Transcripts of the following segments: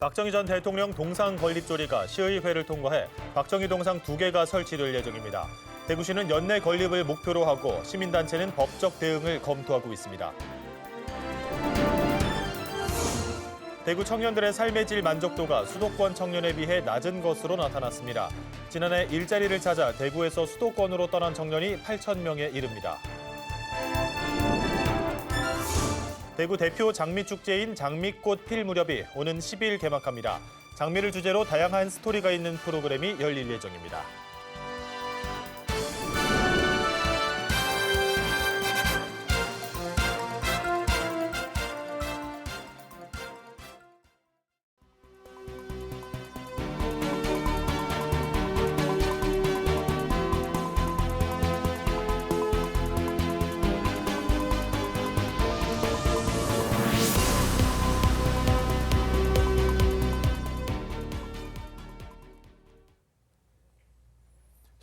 박정희 전 대통령 동상 건립조리가 시의회를 통과해 박정희 동상 2개가 설치될 예정입니다. 대구시는 연내 건립을 목표로 하고 시민단체는 법적 대응을 검토하고 있습니다. 대구 청년들의 삶의 질 만족도가 수도권 청년에 비해 낮은 것으로 나타났습니다. 지난해 일자리를 찾아 대구에서 수도권으로 떠난 청년이 8천 명에 이릅니다. 대구 대표 장미축제인 장미꽃 필 무렵이 오는 10일 개막합니다. 장미를 주제로 다양한 스토리가 있는 프로그램이 열릴 예정입니다.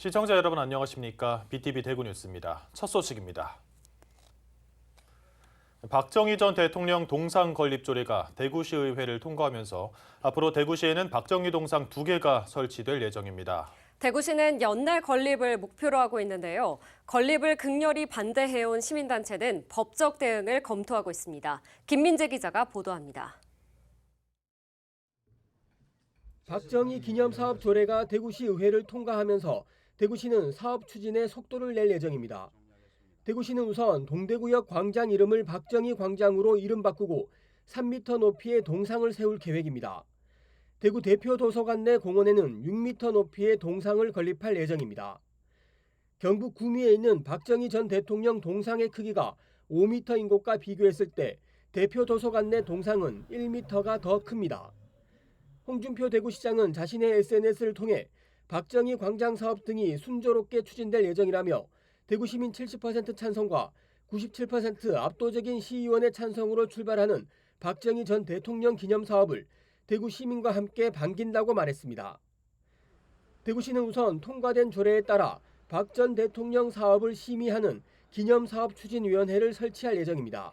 시청자 여러분 안녕하십니까? BTV 대구 뉴스입니다. 첫 소식입니다. 박정희 전 대통령 동상 건립조례가 대구시의회를 통과하면서 앞으로 대구시에는 박정희 동상 2개가 설치될 예정입니다. 대구시는 연내 건립을 목표로 하고 있는데요. 건립을 극렬히 반대해온 시민단체는 법적 대응을 검토하고 있습니다. 김민재 기자가 보도합니다. 박정희 기념사업 조례가 대구시 의회를 통과하면서 대구시는 사업 추진에 속도를 낼 예정입니다. 대구시는 우선 동대구역 광장 이름을 박정희 광장으로 이름 바꾸고 3m 높이의 동상을 세울 계획입니다. 대구 대표 도서관 내 공원에는 6m 높이의 동상을 건립할 예정입니다. 경북 구미에 있는 박정희 전 대통령 동상의 크기가 5m인 곳과 비교했을 때 대표 도서관 내 동상은 1m가 더 큽니다. 홍준표 대구시장은 자신의 SNS를 통해 박정희 광장 사업 등이 순조롭게 추진될 예정이라며 대구 시민 70% 찬성과 97% 압도적인 시의원의 찬성으로 출발하는 박정희 전 대통령 기념 사업을 대구 시민과 함께 반긴다고 말했습니다. 대구시는 우선 통과된 조례에 따라 박 전 대통령 사업을 심의하는 기념사업추진위원회를 설치할 예정입니다.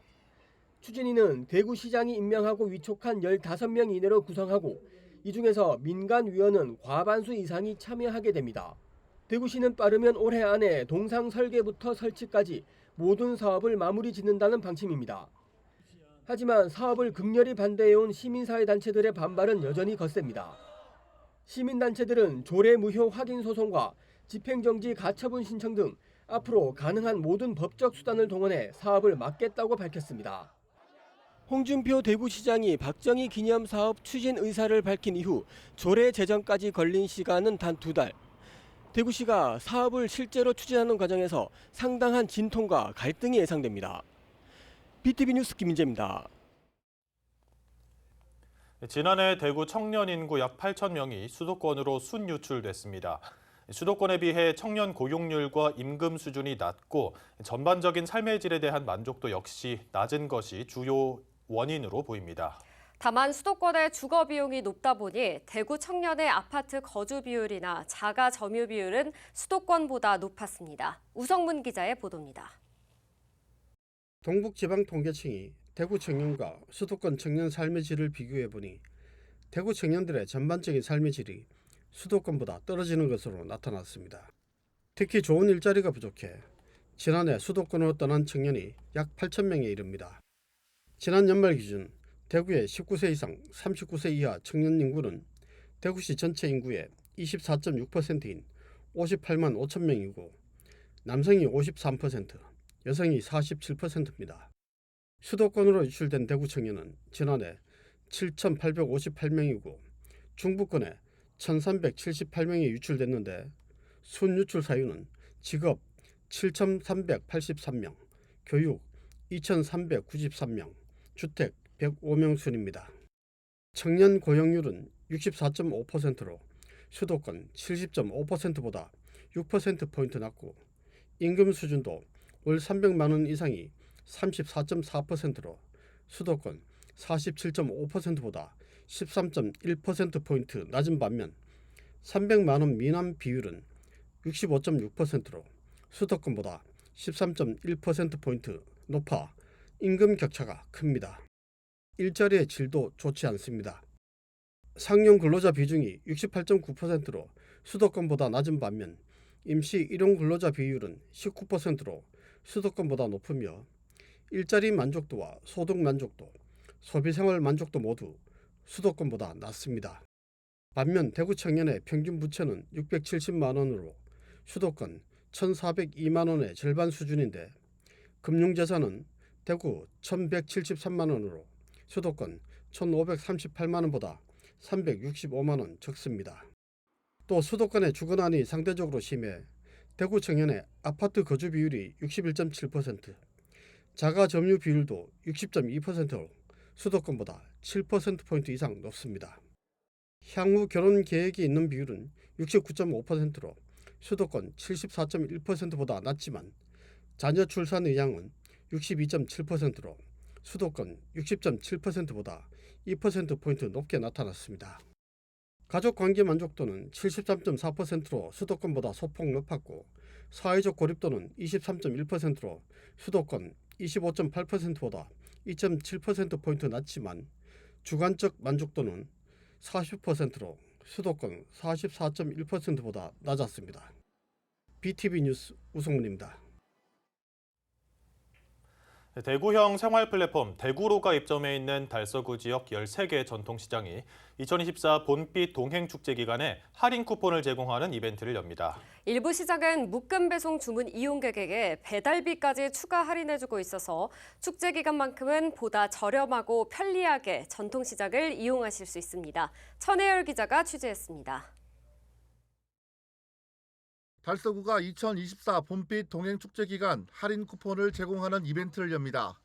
추진위는 대구시장이 임명하고 위촉한 15명 이내로 구성하고 이 중에서 민간위원은 과반수 이상이 참여하게 됩니다. 대구시는 빠르면 올해 안에 동상 설계부터 설치까지 모든 사업을 마무리 짓는다는 방침입니다. 하지만 사업을 극렬히 반대해온 시민사회단체들의 반발은 여전히 거셉니다. 시민단체들은 조례 무효 확인 소송과 집행정지 가처분 신청 등 앞으로 가능한 모든 법적 수단을 동원해 사업을 막겠다고 밝혔습니다. 홍준표 대구시장이 박정희 기념사업 추진 의사를 밝힌 이후 조례 제정까지 걸린 시간은 단 2달. 대구시가 사업을 실제로 추진하는 과정에서 상당한 진통과 갈등이 예상됩니다. BTV 뉴스 김민재입니다. 지난해 대구 청년 인구 약 8천 명이 수도권으로 순유출됐습니다. 수도권에 비해 청년 고용률과 임금 수준이 낮고 전반적인 삶의 질에 대한 만족도 역시 낮은 것이 주요 원인으로 보입니다. 다만 수도권의 주거 비용이 높다 보니 대구 청년의 아파트 거주 비율이나 자가 점유 비율은 수도권보다 높았습니다. 우성문 기자의 보도입니다. 동북지방통계청이 대구 청년과 수도권 청년 삶의 질을 비교해보니 대구 청년들의 전반적인 삶의 질이 수도권보다 떨어지는 것으로 나타났습니다. 특히 좋은 일자리가 부족해 지난해 수도권으로 떠난 청년이 약 8천 명에 이릅니다. 지난 연말 기준 대구의 19세 이상 39세 이하 청년 인구는 대구시 전체 인구의 24.6%인 58만 5천 명이고 남성이 53%, 여성이 47%입니다. 수도권으로 유출된 대구 청년은 지난해 7,858명이고 중부권에 1,378명이 유출됐는데 순유출 사유는 직업 7,383명, 교육 2,393명, 주택 105명 순입니다. 청년 고용률은 64.5%로 수도권 70.5%보다 6%포인트 낮고 임금 수준도 월 300만 원 이상이 34.4%로 수도권 47.5%보다 13.1%포인트 낮은 반면 300만 원 미만 비율은 65.6%로 수도권보다 13.1%포인트 높아 임금 격차가 큽니다. 일자리의 질도 좋지 않습니다. 상용 근로자 비중이 68.9%로 수도권보다 낮은 반면 임시 일용 근로자 비율은 19%로 수도권보다 높으며 일자리 만족도와 소득 만족도, 소비생활 만족도 모두 수도권보다 낮습니다. 반면 대구 청년의 평균 부채는 670만 원으로 수도권 1,402만 원의 절반 수준인데 금융자산은 대구 1,173만 원으로 수도권 1,538만 원보다 365만 원 적습니다. 또 수도권의 주거난이 상대적으로 심해 대구 청년의 아파트 거주 비율이 61.7%, 자가 점유 비율도 60.2%로 수도권보다 7%포인트 이상 높습니다. 향후 결혼 계획이 있는 비율은 69.5%로 수도권 74.1%보다 낮지만 자녀 출산 의향은 62.7%로 수도권 60.7%보다 2%포인트 높게 나타났습니다. 가족관계 만족도는 73.4%로 수도권보다 소폭 높았고 사회적 고립도는 23.1%로 수도권 25.8%보다 2.7%포인트 낮지만 주관적 만족도는 40%로 수도권 44.1%보다 낮았습니다. BTV 뉴스 우성문입니다. 대구형 생활 플랫폼 대구로가 입점해 있는 달서구 지역 13개 전통시장이 2024 봄빛 동행축제 기간에 할인 쿠폰을 제공하는 이벤트를 엽니다. 일부 시장은 묶음 배송 주문 이용객에게 배달비까지 추가 할인해주고 있어서 축제 기간만큼은 보다 저렴하고 편리하게 전통시장을 이용하실 수 있습니다. 천혜열 기자가 취재했습니다. 달서구가 2024 봄빛 동행축제 기간 할인 쿠폰을 제공하는 이벤트를 엽니다.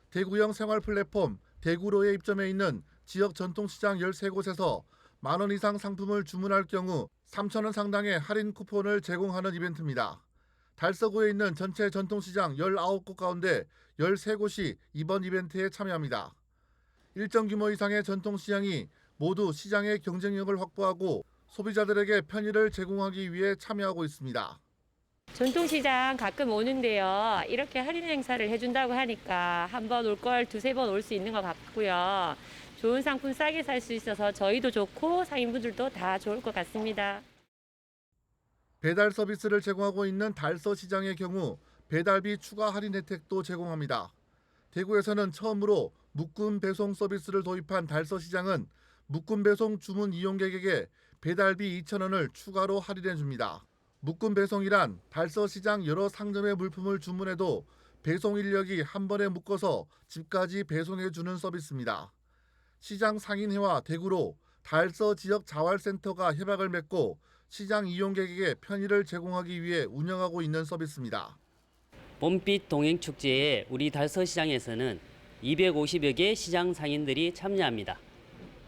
대구형 생활 플랫폼 대구로에 입점해 있는 지역 전통시장 13곳에서 만 원 이상 상품을 주문할 경우 3,000원 상당의 할인 쿠폰을 제공하는 이벤트입니다. 달서구에 있는 전체 전통시장 19곳 가운데 13곳이 이번 이벤트에 참여합니다. 일정 규모 이상의 전통시장이 모두 시장의 경쟁력을 확보하고 소비자들에게 편의를 제공하기 위해 참여하고 있습니다. 전통시장 가끔 오는데요. 이렇게 할인 행사를 해준다고 하니까 한 번 올 걸 두세 번 올 수 있는 것 같고요. 좋은 상품 싸게 살 수 있어서 저희도 좋고 상인분들도 다 좋을 것 같습니다. 배달 서비스를 제공하고 있는 달서시장의 경우 배달비 추가 할인 혜택도 제공합니다. 대구에서는 처음으로 묶음 배송 서비스를 도입한 달서시장은 묶음 배송 주문 이용객에게 배달비 2,000원을 추가로 할인해 줍니다. 묶음 배송이란 달서시장 여러 상점의 물품을 주문해도 배송 인력이 한 번에 묶어서 집까지 배송해 주는 서비스입니다. 시장 상인회와 대구로 달서 지역 자활센터가 협약을 맺고 시장 이용객에게 편의를 제공하기 위해 운영하고 있는 서비스입니다. 봄빛 동행축제에 우리 달서시장에서는 250여 개 시장 상인들이 참여합니다.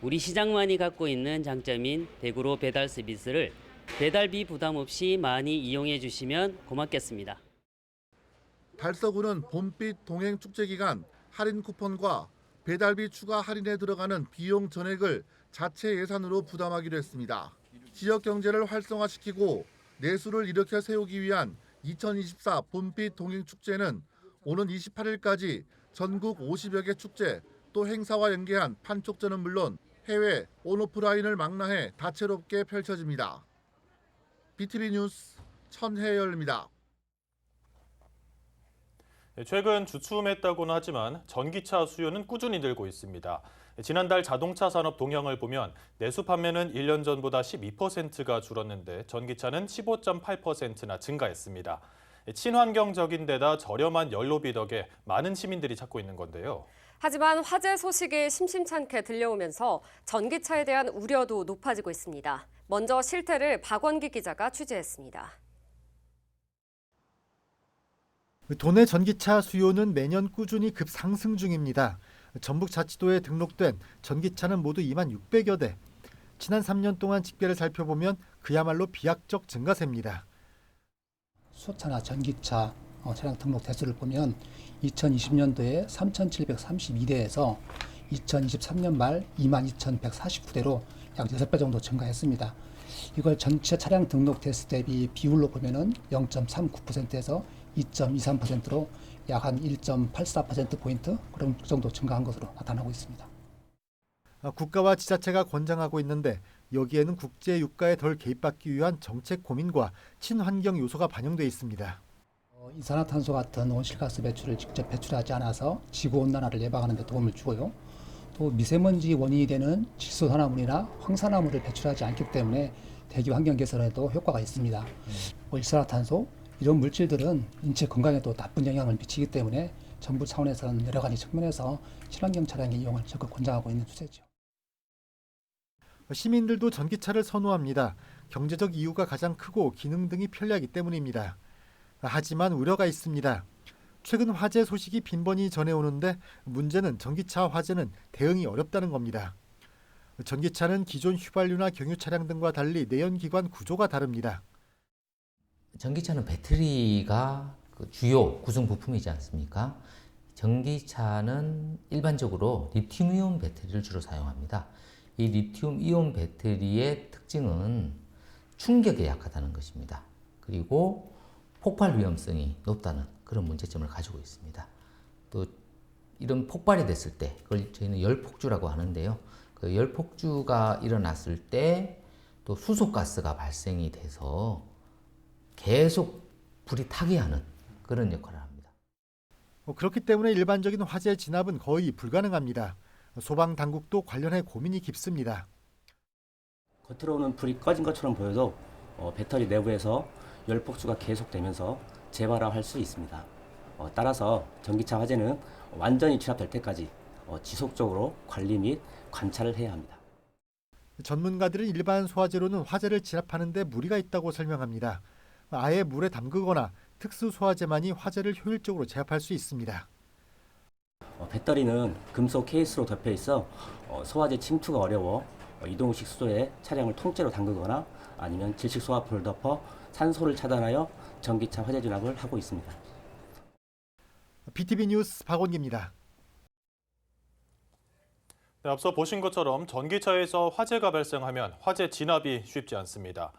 우리 시장만이 갖고 있는 장점인 대구로 배달 서비스를 배달비 부담 없이 많이 이용해 주시면 고맙겠습니다. 달서구는 봄빛 동행축제 기간 할인 쿠폰과 배달비 추가 할인에 들어가는 비용 전액을 자체 예산으로 부담하기로 했습니다. 지역 경제를 활성화시키고 내수를 일으켜 세우기 위한 2024 봄빛 동행축제는 오는 28일까지 전국 50여 개 축제 또 행사와 연계한 판촉전은 물론 해외 온오프라인을 망라해 다채롭게 펼쳐집니다. BTV 뉴스 천혜열입니다. 최근 주춤했다고는 하지만 전기차 수요는 꾸준히 늘고 있습니다. 지난달 자동차 산업 동향을 보면 내수 판매는 1년 전보다 12%가 줄었는데 전기차는 15.8%나 증가했습니다. 친환경적인 데다 저렴한 연료비 덕에 많은 시민들이 찾고 있는 건데요. 하지만 화재 소식이 심심찮게 들려오면서 전기차에 대한 우려도 높아지고 있습니다. 먼저 실태를 박원기 기자가 취재했습니다. 도내 전기차 수요는 매년 꾸준히 급상승 중입니다. 전북자치도에 등록된 전기차는 모두 2만 600여 대. 지난 3년 동안 집계를 살펴보면 그야말로 비약적 증가세입니다. 수소차나 전기차 차량 등록 대수를 보면 2020년도에 3,732대에서 2023년 말 22,149대로 약 6배 정도 증가했습니다. 이걸 전체 차량 등록 대수 대비 비율로 보면은 0.39%에서 2.23%로 약 한 1.84%포인트 그런 정도 증가한 것으로 나타나고 있습니다. 국가와 지자체가 권장하고 있는데 여기에는 국제 유가에 덜 개입받기 위한 정책 고민과 친환경 요소가 반영돼 있습니다. 이산화탄소 같은 온실가스 배출을 직접 배출하지 않아서 지구온난화를 예방하는 데 도움을 주고요. 또 미세먼지 원인이 되는 질소산화물이나 황산화물을 배출하지 않기 때문에 대기 환경 개선에도 효과가 있습니다. 일산화탄소 이런 물질들은 인체 건강에도 나쁜 영향을 미치기 때문에 정부 차원에서는 여러 가지 측면에서 친환경 차량의 이용을 적극 권장하고 있는 추세죠. 시민들도 전기차를 선호합니다. 경제적 이유가 가장 크고 기능 등이 편리하기 때문입니다. 하지만 우려가 있습니다. 최근 화재 소식이 빈번히 전해오는데 문제는 전기차 화재는 대응이 어렵다는 겁니다. 전기차는 기존 휘발유나 경유 차량 등과 달리 내연기관 구조가 다릅니다. 전기차는 배터리가 그 주요 구성 부품이지 않습니까? 전기차는 일반적으로 리튬이온 배터리를 주로 사용합니다. 이 리튬이온 배터리의 특징은 충격에 약하다는 것입니다. 그리고 폭발 위험성이 높다는 그런 문제점을 가지고 있습니다. 또 이런 폭발이 됐을 때 그걸 저희는 열폭주라고 하는데요. 그 열폭주가 일어났을 때 또 수소가스가 발생이 돼서 계속 불이 타게 하는 그런 역할을 합니다. 그렇기 때문에 일반적인 화재 진압은 거의 불가능합니다. 소방당국도 관련해 고민이 깊습니다. 겉으로는 불이 꺼진 것처럼 보여도 배터리 내부에서 열폭주가 계속되면서 재발화할 수 있습니다. 따라서 전기차 화재는 완전히 진압될 때까지 지속적으로 관리 및 관찰을 해야 합니다. 전문가들은 일반 소화제로는 화재를 진압하는 데 무리가 있다고 설명합니다. 아예 물에 담그거나 특수 소화제만이 화재를 효율적으로 제압할 수 있습니다. 배터리는 금속 케이스로 덮여 있어 소화제 침투가 어려워 이동식 수조에 차량을 통째로 담그거나 아니면 질식 소화포를 덮어 산소를 차단하여 전기차 화재 진압을 하고 있습니다. BTV 뉴스 박원기입니다. 네, 앞서 보신 것처럼 전기차에서 화재가 발생하면 화재 진압이 쉽지 않습니다.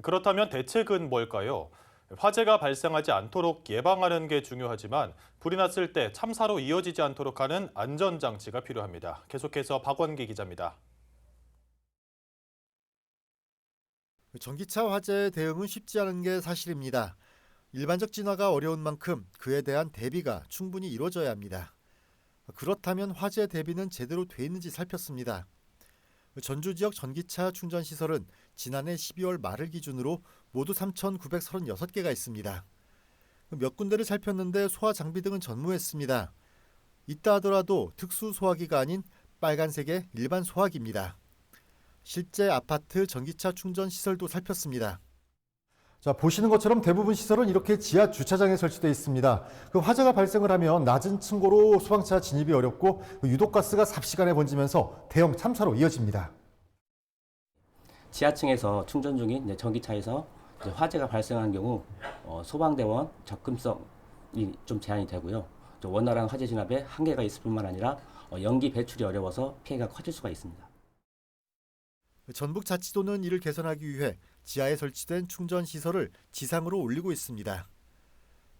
그렇다면 대책은 뭘까요? 화재가 발생하지 않도록 예방하는 게 중요하지만 불이 났을 때 참사로 이어지지 않도록 하는 안전장치가 필요합니다. 계속해서 박원기 기자입니다. 전기차 화재 대응은 쉽지 않은 게 사실입니다. 일반적 진화가 어려운 만큼 그에 대한 대비가 충분히 이루어져야 합니다. 그렇다면 화재 대비는 제대로 돼 있는지 살폈습니다. 전주 지역 전기차 충전 시설은 지난해 12월 말을 기준으로 모두 3,936개가 있습니다. 몇 군데를 살폈는데 소화 장비 등은 전무했습니다. 있다 하더라도 특수 소화기가 아닌 빨간색의 일반 소화기입니다. 실제 아파트 전기차 충전 시설도 살폈습니다. 자, 보시는 것처럼 대부분 시설은 이렇게 지하 주차장에 설치되어 있습니다. 화재가 발생을 하면 낮은 층고로 소방차 진입이 어렵고 유독가스가 삽시간에 번지면서 대형 참사로 이어집니다. 지하층에서 충전 중인 전기차에서 화재가 발생한 경우 소방대원 접근성이 좀 제한이 되고요. 원활한 화재 진압에 한계가 있을 뿐만 아니라 연기 배출이 어려워서 피해가 커질 수가 있습니다. 전북자치도는 이를 개선하기 위해 지하에 설치된 충전 시설을 지상으로 올리고 있습니다.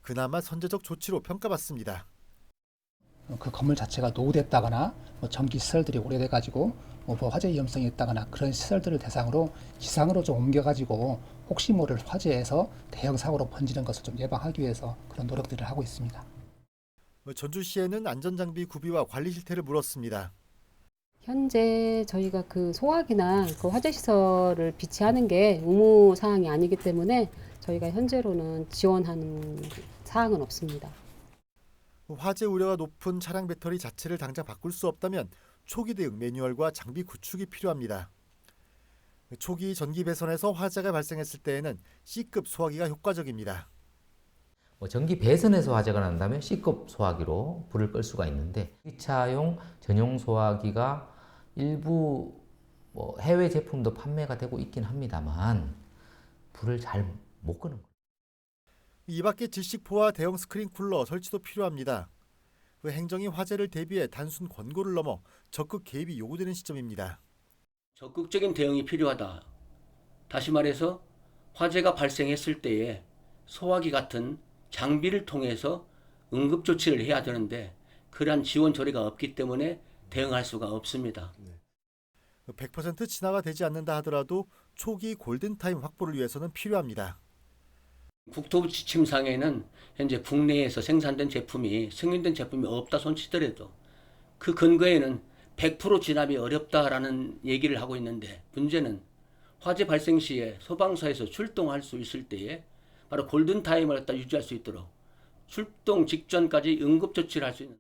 그나마 선제적 조치로 평가받습니다. 그 건물 자체가 노후됐다거나 전기 시설들이 오래돼가지고 화재 위험성이 있다거나 그런 시설들을 대상으로 지상으로 좀 옮겨가지고 혹시 모를 화재에서 대형 사고로 번지는 것을 좀 예방하기 위해서 그런 노력들을 하고 있습니다. 전주시에는 안전장비 구비와 관리 실태를 물었습니다. 현재 저희가 그 소화기나 그 화재 시설을 비치하는 게 의무 사항이 아니기 때문에 저희가 현재로는 지원하는 사항은 없습니다. 화재 우려가 높은 차량 배터리 자체를 당장 바꿀 수 없다면 초기 대응 매뉴얼과 장비 구축이 필요합니다. 초기 전기 배선에서 화재가 발생했을 때에는 C급 소화기가 효과적입니다. 전기 배선에서 화재가 난다면 C급 소화기로 불을 끌 수가 있는데 전기차용 전용 소화기가 일부 해외 제품도 판매가 되고 있긴 합니다만 불을 잘 못 끄는 거예요. 이 밖에 질식포와 대형 스크린 쿨러 설치도 필요합니다. 행정이 화재를 대비해 단순 권고를 넘어 적극 개입이 요구되는 시점입니다. 적극적인 대응이 필요하다. 다시 말해서 화재가 발생했을 때에 소화기 같은 장비를 통해서 응급조치를 해야 되는데 그러한 지원 조례가 없기 때문에 대응할 수가 없습니다. 100% 진화가 되지 않는다 하더라도 초기 골든타임 확보를 위해서는 필요합니다. 국토부 지침상에는 현재 국내에서 생산된 제품이 승인된 제품이 없다 손치더라도 그 근거에는 100% 진압이 어렵다라는 얘기를 하고 있는데, 문제는 화재 발생 시에 소방서에서 출동할 수 있을 때에 바로 골든타임을 갖다 유지할 수 있도록 출동 직전까지 응급조치를 할 수 있는,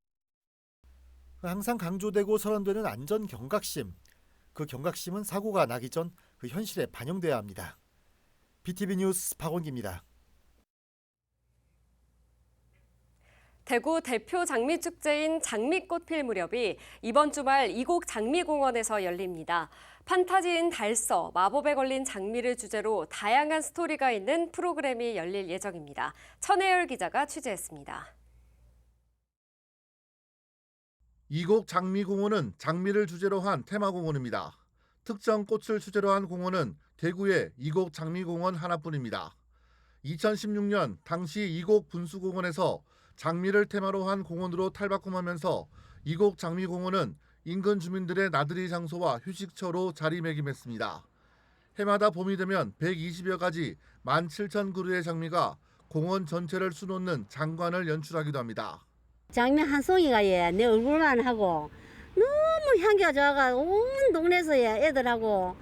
항상 강조되고 선언되는 안전 경각심. 그 경각심은 사고가 나기 전 그 현실에 반영돼야 합니다. BTV 뉴스 박원기입니다. 대구 대표 장미축제인 장미꽃 필 무렵이 이번 주말 이곡 장미공원에서 열립니다. 판타지인 달서, 마법에 걸린 장미를 주제로 다양한 스토리가 있는 프로그램이 열릴 예정입니다. 천혜열 기자가 취재했습니다. 이곡 장미공원은 장미를 주제로 한 테마공원입니다. 특정 꽃을 주제로 한 공원은 대구의 이곡 장미공원 하나뿐입니다. 2016년 당시 이곡 분수공원에서 장미를 테마로 한 공원으로 탈바꿈하면서 이곡 장미공원은 인근 주민들의 나들이 장소와 휴식처로 자리매김했습니다. 해마다 봄이 되면 120여 가지 17,000그루의 장미가 공원 전체를 수놓는 장관을 연출하기도 합니다. 장미 한 송이가 내 얼굴만 하고 너무 향기가 좋아가지고 온 동네에서 애들하고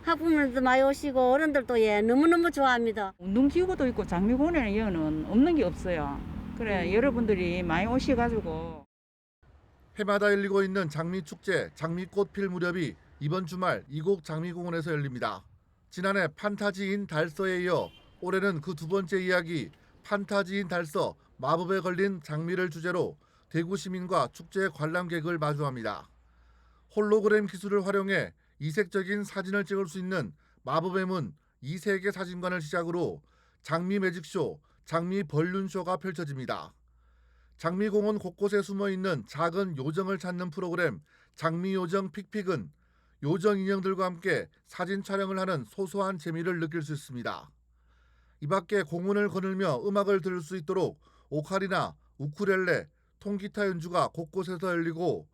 학부모님도 많이 오시고 어른들도 너무너무 좋아합니다. 운동기구도 있고 장미공원에는 없는 게 없어요. 그래 여러분들이 많이 오셔가지고. 해마다 열리고 있는 장미축제 장미꽃 필 무렵이 이번 주말 이곡 장미공원에서 열립니다. 지난해 판타지인 달서에 이어 올해는 그 두 번째 이야기 판타지인 달서 마법에 걸린 장미를 주제로 대구 시민과 축제 관람객을 마주합니다. 홀로그램 기술을 활용해 이색적인 사진을 찍을 수 있는 마법의 문 2세계 사진관을 시작으로 장미 매직쇼, 장미 벌룬쇼가 펼쳐집니다. 장미공원 곳곳에 숨어있는 작은 요정을 찾는 프로그램 장미요정 픽픽은 요정 인형들과 함께 사진 촬영을 하는 소소한 재미를 느낄 수 있습니다. 이 밖에 공원을 거닐며 음악을 들을 수 있도록 오카리나, 우쿨렐레, 통기타 연주가 곳곳에서 열리고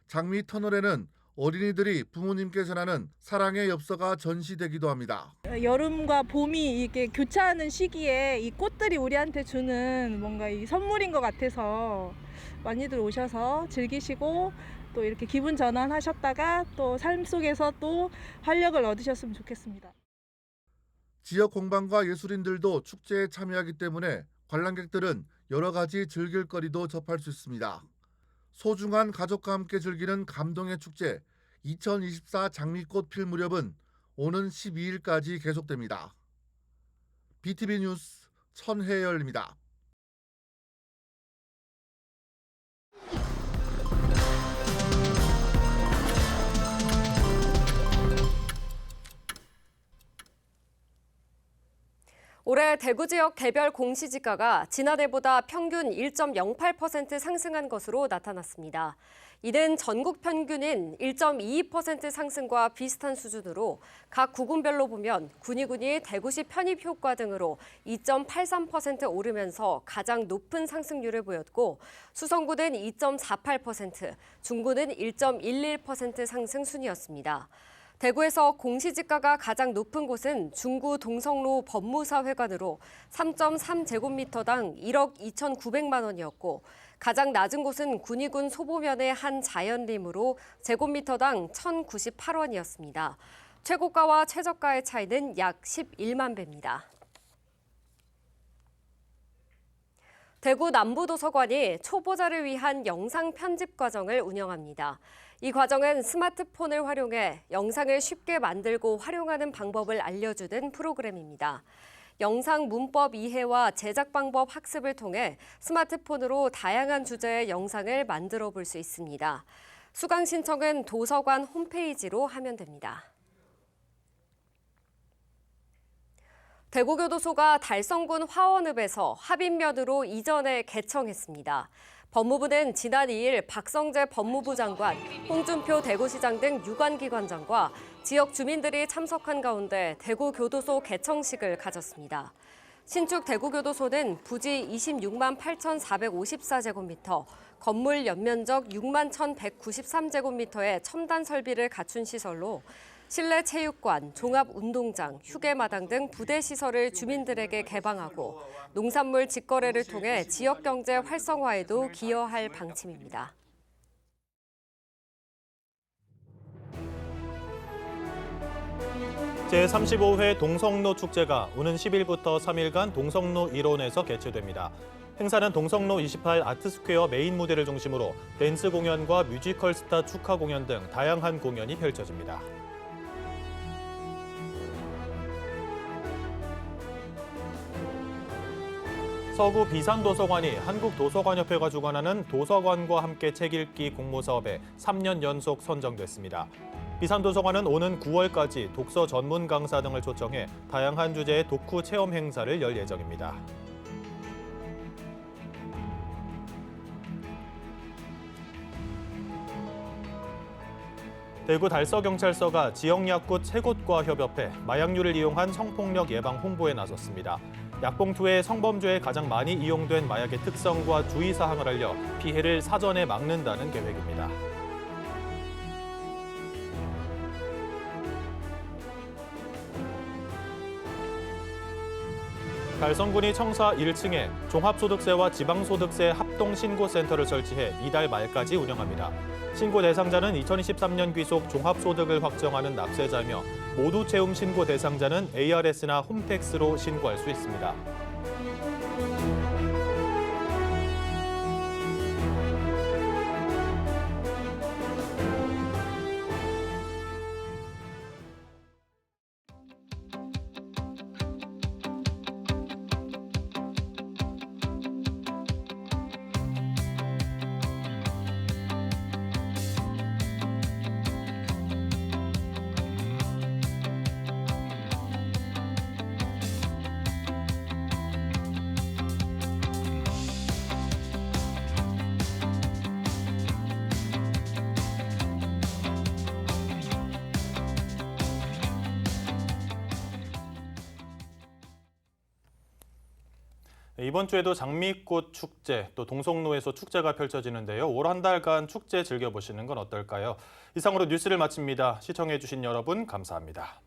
장미 터널에는 어린이들이 부모님께 전하는 사랑의 엽서가 전시되기도 합니다. 여름과 봄이 이렇게 교차하는 시기에 이 꽃들이 우리한테 주는 뭔가 이 선물인 것 같아서 많이들 오셔서 즐기시고 또 이렇게 기분 전환하셨다가 또 삶 속에서 또 활력을 얻으셨으면 좋겠습니다. 지역 공방과 예술인들도 축제에 참여하기 때문에 관람객들은 여러 가지 즐길 거리도 접할 수 있습니다. 소중한 가족과 함께 즐기는 감동의 축제 2024 장미꽃 필 무렵은 오는 12일까지 계속됩니다. BTV 뉴스 천혜열입니다. 올해 대구 지역 개별 공시지가가 지난해보다 평균 1.08% 상승한 것으로 나타났습니다. 이는 전국 평균인 1.22% 상승과 비슷한 수준으로 각 구군별로 보면 군위군이 대구시 편입 효과 등으로 2.83% 오르면서 가장 높은 상승률을 보였고 수성구는 2.48%, 중구는 1.11% 상승 순이었습니다. 대구에서 공시지가가 가장 높은 곳은 중구 동성로 법무사회관으로 3.3제곱미터당 1억 2,900만 원이었고 가장 낮은 곳은 군위군 소보면의 한 자연림으로 제곱미터당 1,098원이었습니다. 최고가와 최저가의 차이는 약 11만 배입니다. 대구 남부도서관이 초보자를 위한 영상 편집 과정을 운영합니다. 이 과정은 스마트폰을 활용해 영상을 쉽게 만들고 활용하는 방법을 알려주는 프로그램입니다. 영상 문법 이해와 제작 방법 학습을 통해 스마트폰으로 다양한 주제의 영상을 만들어 볼 수 있습니다. 수강 신청은 도서관 홈페이지로 하면 됩니다. 대구교도소가 달성군 화원읍에서 합의면으로 이전에 개청했습니다. 법무부는 지난 2일 박성재 법무부 장관, 홍준표 대구시장 등 유관기관장과 지역 주민들이 참석한 가운데 대구교도소 개청식을 가졌습니다. 신축 대구교도소는 부지 26만 8,454제곱미터, 건물 연면적 6만 1,193제곱미터의 첨단 설비를 갖춘 시설로 실내 체육관, 종합운동장, 휴게마당 등 부대 시설을 주민들에게 개방하고 농산물 직거래를 통해 지역 경제 활성화에도 기여할 방침입니다. 제35회 동성로 축제가 오는 10일부터 3일간 동성로 일원에서 개최됩니다. 행사는 동성로 28 아트스퀘어 메인 무대를 중심으로 댄스 공연과 뮤지컬 스타 축하 공연 등 다양한 공연이 펼쳐집니다. 서구 비산도서관이 한국도서관협회가 주관하는 도서관과 함께 책 읽기 공모사업에 3년 연속 선정됐습니다. 비산도서관은 오는 9월까지 독서 전문 강사 등을 초청해 다양한 주제의 독후 체험 행사를 열 예정입니다. 대구 달서경찰서가 지역약국 3곳과 협업해 마약류를 이용한 성폭력 예방 홍보에 나섰습니다. 약봉투에 성범죄에 가장 많이 이용된 마약의 특성과 주의사항을 알려 피해를 사전에 막는다는 계획입니다. 달성군이 청사 1층에 종합소득세와 지방소득세 합동신고센터를 설치해 이달 말까지 운영합니다. 신고 대상자는 2023년 귀속 종합소득을 확정하는 납세자며 모두 채움 신고 대상자는 ARS나 홈택스로 신고할 수 있습니다. 이번 주에도 장미꽃 축제, 또 동성로에서 축제가 펼쳐지는데요. 올 한 달간 축제 즐겨보시는 건 어떨까요? 이상으로 뉴스를 마칩니다. 시청해주신 여러분 감사합니다.